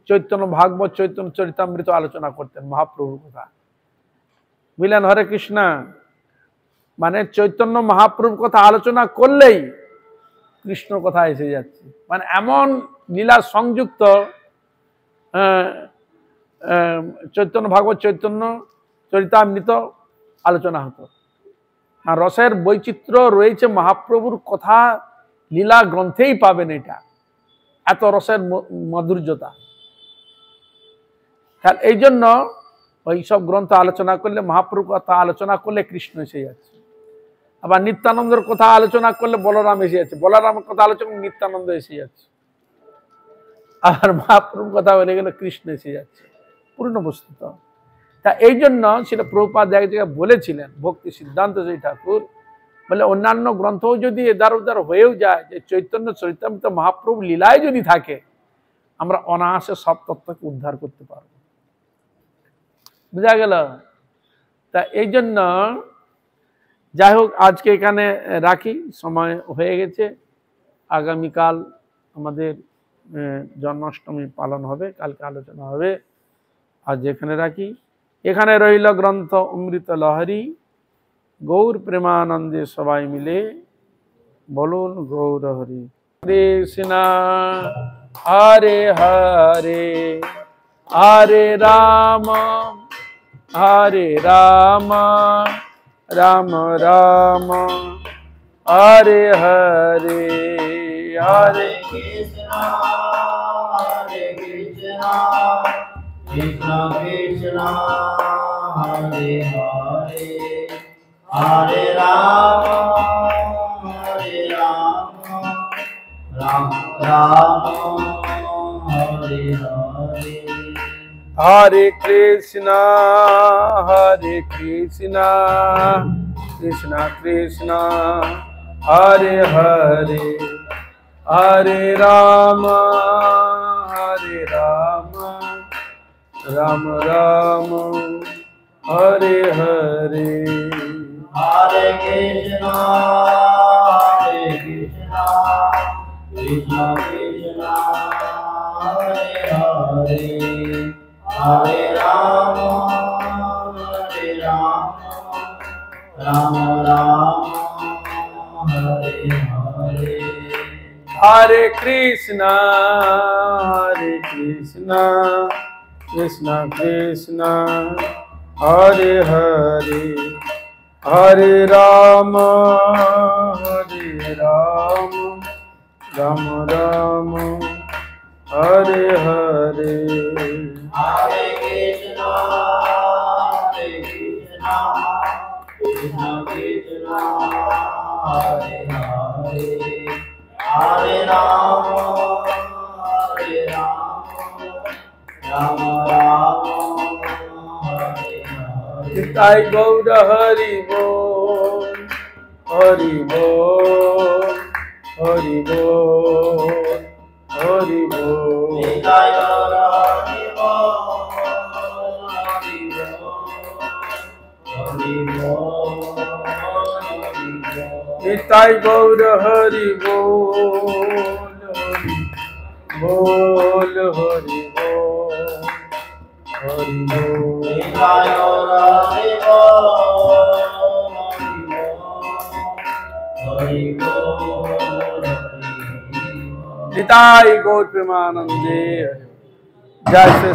চৈতন্য ভাগবত চৈতন্য চরিতামৃত আলোচনা করতেন মহাপ্রভুর কথা, বুঝলেন? হরে কৃষ্ণ। মানে চৈতন্য মহাপ্রভুর কথা আলোচনা করলেই কৃষ্ণ কথা এসে যাচ্ছে, মানে এমন লীলা সংযুক্ত চৈতন্য ভাগবত চৈতন্য চরিতামৃত আলোচনা হতো। আর রসের বৈচিত্র্য রয়েছে মহাপ্রভুর কথা লীলা গ্রন্থেই পাবেন, এটা এত রসের মাধুর্যতা। তাহলে এই জন্য ওই সব গ্রন্থ আলোচনা করলে, মহাপ্রভুর কথা আলোচনা করলে কৃষ্ণ এসে যাচ্ছে। আবার নিত্যানন্দের কথা আলোচনা করলে বলরাম এসে যাচ্ছে, বলরামের কথা আলোচনা নিত্যানন্দ এসে যাচ্ছে। আর মহাপ্রভুর কথা বলে গেলে কৃষ্ণ এসে যাচ্ছে পূর্ণ বস্তুত। তা এই জন্য সেটা প্রভুপাদ এক জায়গায় বলেছিলেন, ভক্তি সিদ্ধান্ত শ্রী ঠাকুর বলে অন্যান্য গ্রন্থও যদি এদার উদার হয়েও যায়, যে চৈতন্য চরিতামৃত মহাপ্রভু লীলায় যদি থাকে, আমরা অনায়াসে সব তত্ত্বকে উদ্ধার করতে পারব। বুঝা গেল? তা এই জন্য যাই হোক, আজকে এখানে রাখি, সময় হয়ে গেছে। আগামীকাল আমাদের জন্মাষ্টমী পালন হবে, কালকে আলোচনা হবে। আজ এখানে রাখি। এখানে রইল গ্রন্থ অমৃত লহরী। গৌর প্রেমানন্দে সবাই মিলে বলুন গৌর হরি কৃষ্ণ। হরে হরে, হরে রাম, হরে রাম, রাম রাম, হরে হরে, হরে কৃষ্ণ, হরে কৃষ্ণ, কৃষ্ণ কৃষ্ণ, হরে হরে, হরে রাম, রাম রাম, হরে হরে। হরে কৃষ্ণ, হরে কৃষ্ণ, কৃষ্ণ কৃষ্ণ, হরে হরে, হরে রাম, হরে রাম, রাম রাম, হরে হরে। হরে কৃষ্ণ, হরে কৃষ্ণ, কৃষ্ণ কৃষ্ণ, হরে হরে, হরে রাম, রাম রাম, হরে হরে। হরে কৃষ্ণ, হরে কৃষ্ণ, কৃষ্ণ কৃষ্ণ, হরে হরে, হরে রাম, হরে রাম, রাম রাম, হরে হরে। হরে কৃষ্ণ, হরে কৃষ্ণ, কৃষ্ণ কৃষ্ণ, হরে হরে, হরে রাম, রাম রাম, হরে হরে। নিতাই গৌর হরি বল, হরি বল, হরি বল, হরি বল। নিতাই গৌর হরি বল, হরি বল, হরি বল, হরি বল। নিতাই গৌর হরি বল, হরি বল, হরি বল, হরি বল। নিতাই গৌর হরি বল, হরি বল, হরি বল। নিতাই গৌর প্রেমানন্দে। জয় শ্রী